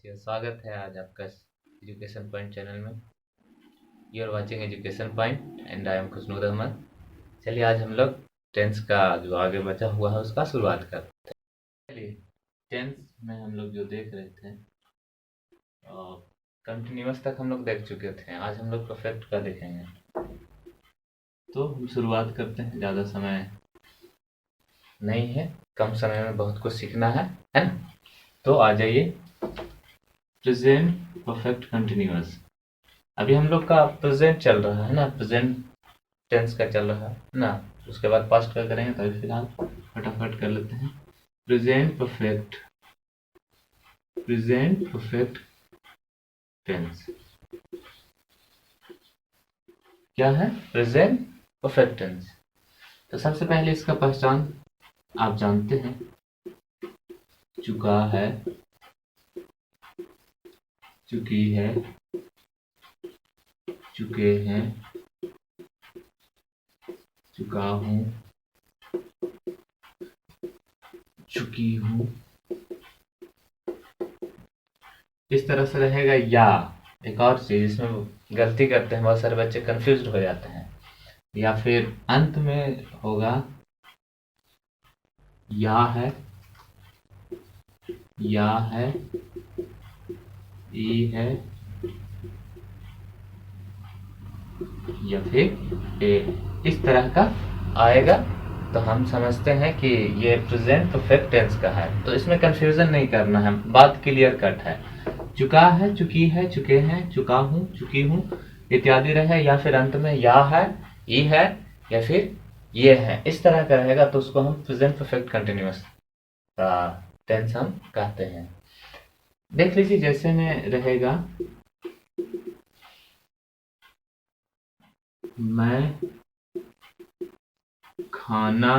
स्वागत है आज आपका एजुकेशन पॉइंट चैनल में। You are watching education point and I am Khushnoor Ahmed. चलिए आज हम लोग टेंस का जो आगे बचा हुआ है उसका शुरुआत करते हैं। चलिए टेंस में हम लोग जो देख रहे थे कंटिन्यूअस तक हम लोग देख चुके थे। आज हम लोग परफेक्ट का देखेंगे। तो हम शुरुआत करते हैं। ज़्यादा समय नहीं है, कम समय में बहुत कुछ सीखना है ना। तो आ जाइए प्रेजेंट परफेक्ट कंटिन्यूअस। अभी हम लोग का प्रेजेंट चल रहा है ना, प्रेजेंट टेंस का चल रहा है ना। उसके बाद पास्ट का करेंगे, तो अभी फिलहाल फटाफट कर लेते हैं। प्रेजेंट परफेक्ट टेंस क्या है? Present perfect tense. तो सबसे पहले इसका पहचान आप जानते हैं, चुका है, चुकी है, चुके हैं, चुका हूं, चुकी हूं। इस तरह से रहेगा। या एक और चीज इसमें गलती करते हैं, बहुत सारे बच्चे कंफ्यूज हो जाते हैं। या फिर अंत में होगा या है, या है, ई है, या फिर ए, इस तरह का आएगा तो हम समझते हैं कि ये प्रेजेंट परफेक्ट टेंस का है। तो इसमें कंफ्यूजन नहीं करना है, बात क्लियर कट है। चुका है, चुकी है, चुके हैं, चुका हूं, चुकी हूं इत्यादि रहे, या फिर अंत में या है, ई है, या फिर ये है, इस तरह का रहेगा तो उसको हम प्रेजेंट परफेक्ट कंटिन्यूअस का टेंस हम कहते हैं। देख लीजिए जैसे में रहेगा, मैं खाना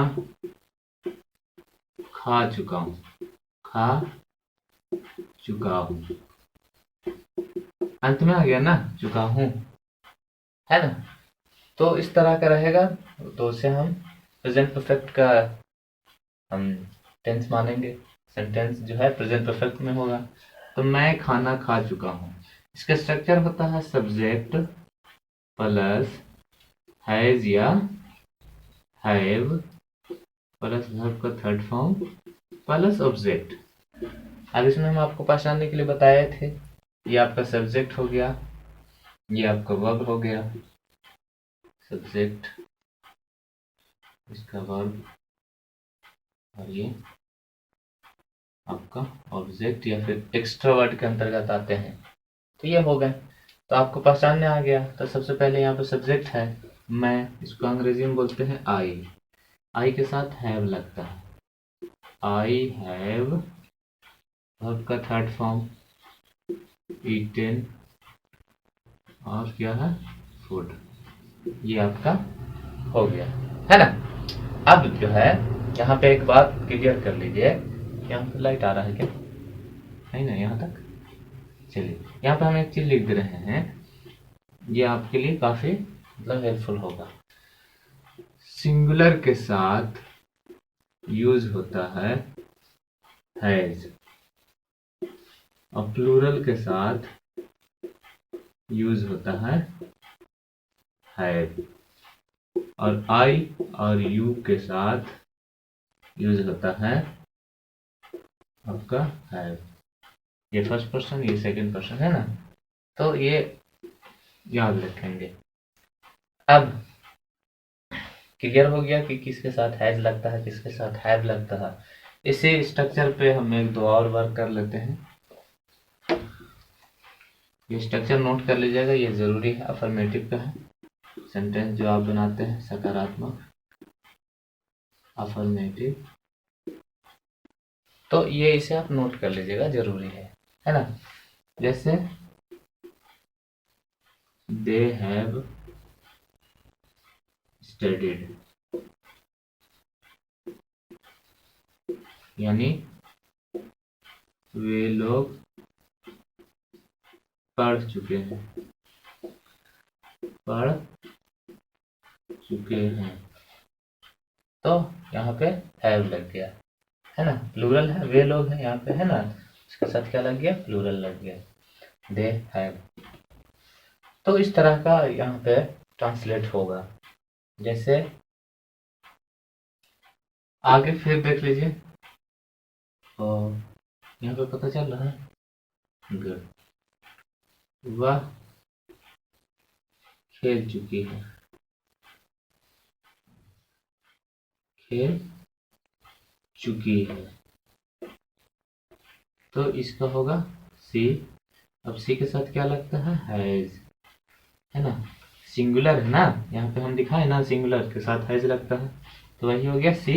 खा चुका हूं, खा चुका हूं। अंत में आ गया ना, चुका हूं, है ना। तो इस तरह का रहेगा तो उसे हम प्रेजेंट परफेक्ट का हम टेंस मानेंगे। सेंटेंस जो है प्रेजेंट परफेक्ट में होगा। तो मैं खाना खा चुका हूं, इसका स्ट्रक्चर होता है सब्जेक्ट प्लस हैज या हैव प्लस वर्ब का थर्ड फॉर्म प्लस ऑब्जेक्ट। अब इसमें हम आपको पहचानने के लिए बताए थे, ये आपका सब्जेक्ट हो गया, ये आपका वर्ब हो गया, सब्जेक्ट इसका वर्ब, और ये आपका ऑब्जेक्ट या फिर एक्स्ट्रा वर्ड के अंतर्गत आते हैं। तो ये हो गए, तो आपको पहचानने आ गया। तो सबसे पहले यहाँ पे सब्जेक्ट है मैं, इसको अंग्रेजी में बोलते हैं आई। आई के साथ हैव लगता है, आई हैव, वर्ब का थर्ड फॉर्म ईटेन, और क्या है, फूड। ये आपका हो गया, है ना। अब जो है यहाँ पे एक बात क्लियर कर लीजिए। यहाँ पे लाइट आ रहा है क्या? नहीं ना, यहाँ तक। चलिए यहाँ पे हम एक चीज लिख दे रहे हैं, ये आपके लिए काफी मतलब हेल्पफुल होगा। सिंगुलर के साथ यूज होता है हैज, और प्लूरल के साथ यूज होता है हैव, और आई और यू के साथ यूज होता है आपका हैव। ये फर्स्ट पर्सन, ये सेकंड पर्सन, है ना। तो ये याद रखेंगे। अब क्लियर हो गया कि किसके साथ हैज लगता है, किसके साथ हैव लगता है। इसी स्ट्रक्चर पे हम एक दो और वर्क कर लेते हैं। ये स्ट्रक्चर नोट कर लीजिएगा, ये जरूरी है, अफर्मेटिव का है। सेंटेंस जो आप बनाते हैं सकारात्मक, अफर्मेटिव, तो ये इसे आप नोट कर लीजिएगा, जरूरी है ना। जैसे दे हैव स्टडीड, यानी वे लोग पढ़ चुके हैं, पढ़ चुके हैं। तो यहाँ पे हैव लग गया, है ना। प्लूरल है, वे लोग हैं यहाँ पे, है ना। इसके साथ क्या लग गया, प्लूरल लग गया, दे हैव। तो इस तरह का यहाँ पे ट्रांसलेट होगा। जैसे आगे फिर देख लीजिए, और यहाँ पे पता चल रहा है, गुड, वह खेल चुकी है, खेल चुकी है। तो इसका होगा सी। अब सी के साथ क्या लगता है, हैज, है ना, सिंगुलर है ना, यहाँ पे हम दिखाए ना सिंगुलर के साथ हैज लगता है, तो वही हो गया सी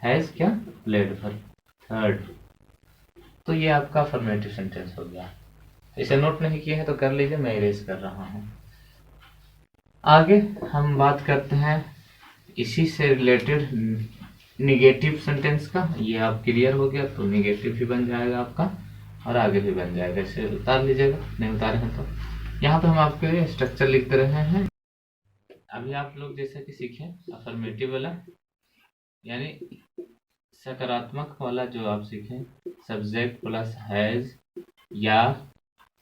हैज क्या, प्लेड फॉर थर्ड। तो ये आपका अफर्मेटिव सेंटेंस हो गया। इसे नोट नहीं किया है तो कर लीजिए, मैं इरेज कर रहा हूँ। आगे हम बात करते हैं इसी से रिलेटेड निगेटिव सेंटेंस का। ये आप क्लियर हो गया तो निगेटिव भी बन जाएगा आपका और आगे भी बन जाएगा। इसे उतार लीजिएगा, नहीं उतारे हैं तो। यहाँ पे हम आपके लिए स्ट्रक्चर लिख दे रहे हैं। अभी आप लोग जैसे कि सीखे अफर्मेटिव वाला, यानी सकारात्मक वाला जो आप सीखे, सब्जेक्ट प्लस हैज या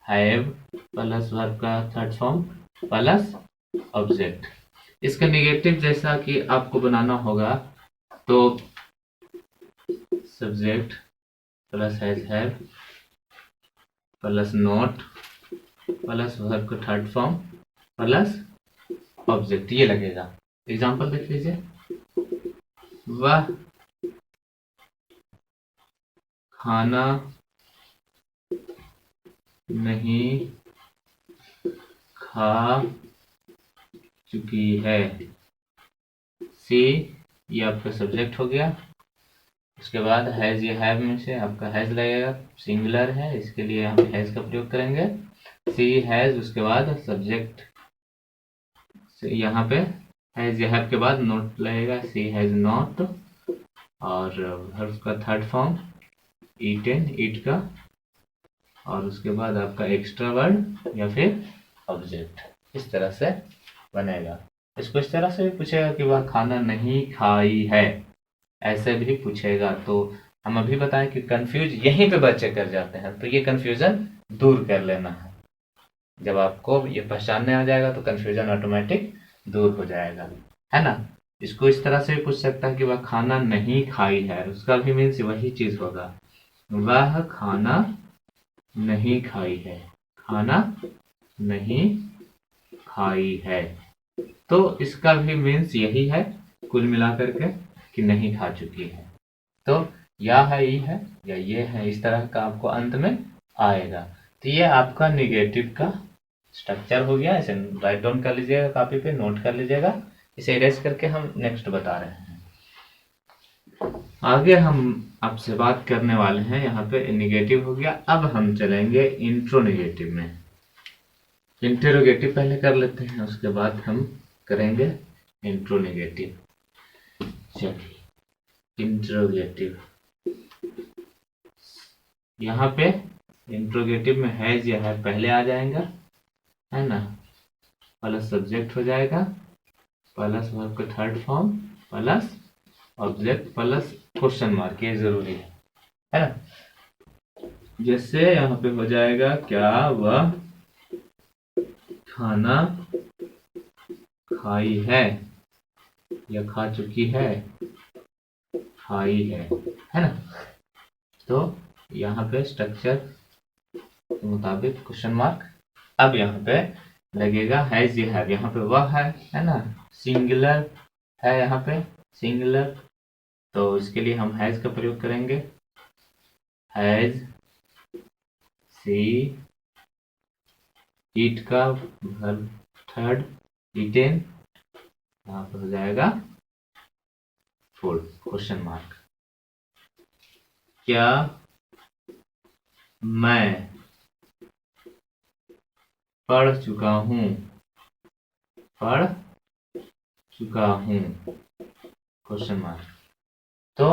हैव प्लस वर्ब का थर्ड फॉर्म प्लस ऑब्जेक्ट। इसका निगेटिव जैसा कि आपको बनाना होगा, तो subject plus has have plus not plus verb का थर्ड फॉर्म प्लस ऑब्जेक्ट, ये लगेगा। एग्जांपल देख लीजिए, वह खाना नहीं खा चुकी है। सी ये आपका सब्जेक्ट हो गया। उसके बाद हैज या हैव में से आपका हैज लगेगा, सिंगुलर है इसके लिए हम हैज का प्रयोग करेंगे। सी हैज, उसके बाद सब्जेक्ट यहाँ पे हैज या हैव के बाद नॉट लगेगा, सी हैज नॉट, और वर्ब का थर्ड फॉर्म ईटेन, ईट का, और उसके बाद आपका एक्स्ट्रा वर्ड या फिर ऑब्जेक्ट। इस तरह से बनेगा। इसको इस तरह से भी पूछेगा कि वह खाना नहीं खाई है, ऐसे भी पूछेगा। तो हम अभी बताएं कि कंफ्यूज यहीं पे बच्चे कर जाते हैं, तो ये कंफ्यूजन दूर कर लेना है। जब आपको ये पहचानने आ जाएगा तो कंफ्यूजन ऑटोमेटिक दूर हो जाएगा, है ना। इसको इस तरह से भी पूछ सकता है कि वह खाना नहीं खाई है, उसका भी मीन्स वही चीज होगा, वह खाना नहीं खाई है, खाना नहीं खाई है। तो इसका भी मीन्स यही है कुल मिलाकर के, कि नहीं खा चुकी है। तो या है, ई है, या ये है, इस तरह का आपको अंत में आएगा। तो ये आपका निगेटिव का स्ट्रक्चर हो गया। इसे राइट डाउन कर लीजिएगा, कॉपी पे नोट कर लीजिएगा। इसे इरेज करके हम नेक्स्ट बता रहे हैं। आगे हम आपसे बात करने वाले हैं, यहाँ पे निगेटिव हो गया। अब हम चलेंगे इंट्रोनेगेटिव में। इंटेरोगेटिव पहले कर लेते हैं, उसके बाद हम करेंगे इंट्रोनेगेटिव। चलिए, इंट्रोगेटिव। यहाँ पे इंट्रोगेटिव में हैज या है पहले आ जाएगा, है ना, प्लस सब्जेक्ट हो जाएगा, प्लस वर्ब का third form plus object plus question mark, ये जरूरी है ना। जैसे यहाँ पे हो जाएगा, क्या वह खाना खाई है या खा चुकी है, खाई है ना। तो यहाँ पे स्ट्रक्चर के मुताबिक क्वेश्चन मार्क। अब यहाँ पे लगेगा हैज या हैव, यहाँ पे वह है ना, सिंगुलर है, यहाँ पे सिंगुलर, तो इसके लिए हम हैज का प्रयोग करेंगे। हैज सी ईट का वर्ब थर्ड ईटेन, यहाँ पर हो जाएगा फोर क्वेश्चन मार्क। क्या मैं पढ़ चुका हूँ, पढ़ चुका हूँ क्वेश्चन मार्क। तो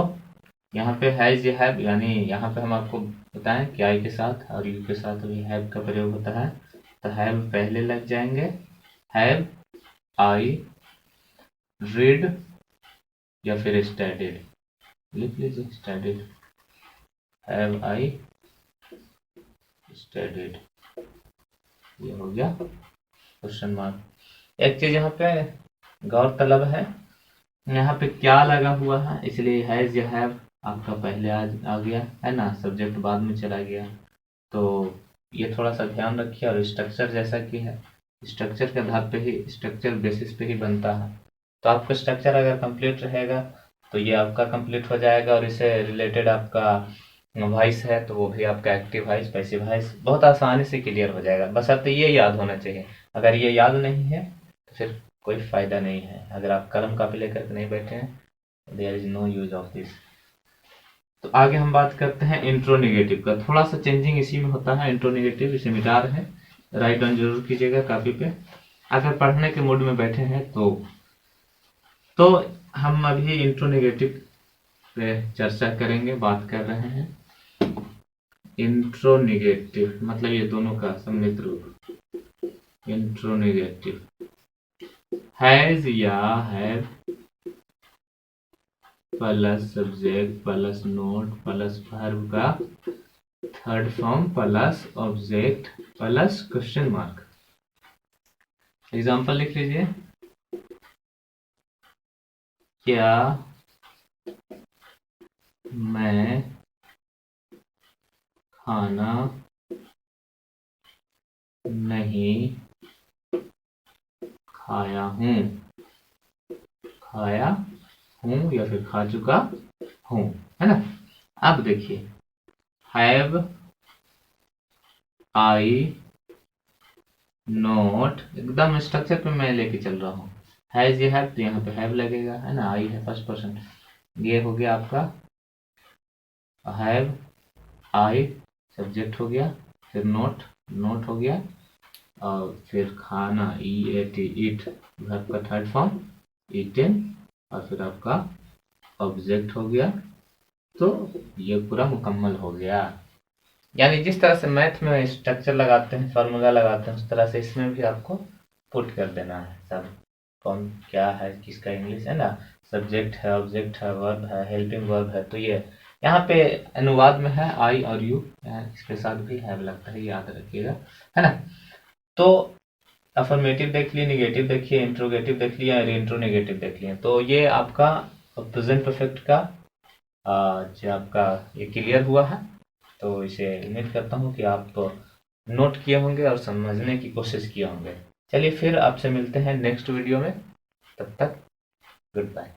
यहाँ पे हैज या हैव, यानी यहाँ पे हम आपको बताएं कि आई के साथ और यू के साथ भी हैव का प्रयोग होता है, तो हैव पहले लग जाएंगे। हैव आई रीड या फिर स्टडीड, लिख लीजिए स्टडीड। हैव आई स्टडीड, ये हो गया क्वेश्चन मार्क। एक चीज यहाँ पे गौरतलब है, यहाँ पे क्या लगा हुआ है, इसलिए हैज या हैव आपका पहले आ गया है ना, सब्जेक्ट बाद में चला गया। तो ये थोड़ा सा ध्यान रखिए। और स्ट्रक्चर जैसा कि है, स्ट्रक्चर के आधार पे ही, स्ट्रक्चर बेसिस पे ही बनता है। तो आपका स्ट्रक्चर अगर कंप्लीट रहेगा तो ये आपका कंप्लीट हो जाएगा। और इससे रिलेटेड आपका वॉइस है तो वो भी आपका एक्टिव वॉइस, पैसिव वॉइस बहुत आसानी से क्लियर हो जाएगा। बस अब तो ये याद होना चाहिए। अगर ये याद नहीं है तो फिर कोई फायदा नहीं है। अगर आप कलम कापी लेकर के नहीं बैठे हैं, there is no use of this. तो आगे हम बात करते हैं इंट्रोनेगेटिव का। थोड़ा सा चेंजिंग इसी में होता है। इंट्रोनेगेटिव इसे मिटा रहे हैं, राइट डाउन जरूर कीजिएगा कॉपी पे। अगर पढ़ने के मूड में बैठे हैं तो हम अभी इंट्रोनेगेटिव पे चर्चा करेंगे, बात कर रहे हैं। इंट्रोनेगेटिव मतलब ये दोनों का सम्मिलित रूप। इंट्रोनेगेटिव हैज या have plus subject plus not plus verb का third form plus object plus question mark. Example लिख लीजिए। क्या मैं खाना नहीं खाया हूँ, खाया हूँ या फिर खा चुका हूँ, है ना। अब देखिए, हैव आई नोट, एकदम स्ट्रक्चर पे मैं लेके चल रहा हूँ। हैज ये हैव तो यहाँ पे हैव लगेगा, है ना। आई है फर्स्ट पर्सन, ये हो गया आपका हैव, आई सब्जेक्ट हो गया, फिर नोट, नोट हो गया, और फिर खाना ई ए टी, ईट वर्ब का थर्ड फॉर्म ईटन, और फिर आपका ऑब्जेक्ट हो गया। तो ये पूरा मुकम्मल हो गया। यानी जिस तरह से मैथ में स्ट्रक्चर लगाते हैं, फार्मूला लगाते हैं, उस तरह से इसमें भी आपको पुट कर देना है सब। कौन क्या है, किसका इंग्लिश है ना, सब्जेक्ट है, ऑब्जेक्ट है, वर्ब है, हेल्पिंग वर्ब है। तो ये यहाँ पे अनुवाद में है आई और यू, इसके साथ भी हैव लगता है, याद रखिएगा, है ना। तो अफर्मेटिव देख लिए, निगेटिव देखिए, इंट्रोगेटिव देख लिया और इंट्रोनेगेटिव देख लिए। तो ये आपका प्रेजेंट परफेक्ट का जो आपका ये क्लियर हुआ है। तो इसे उम्मीद करता हूँ कि आप नोट किए होंगे और समझने की कोशिश किए होंगे। चलिए फिर आपसे मिलते हैं नेक्स्ट वीडियो में, तब तक गुड बाय।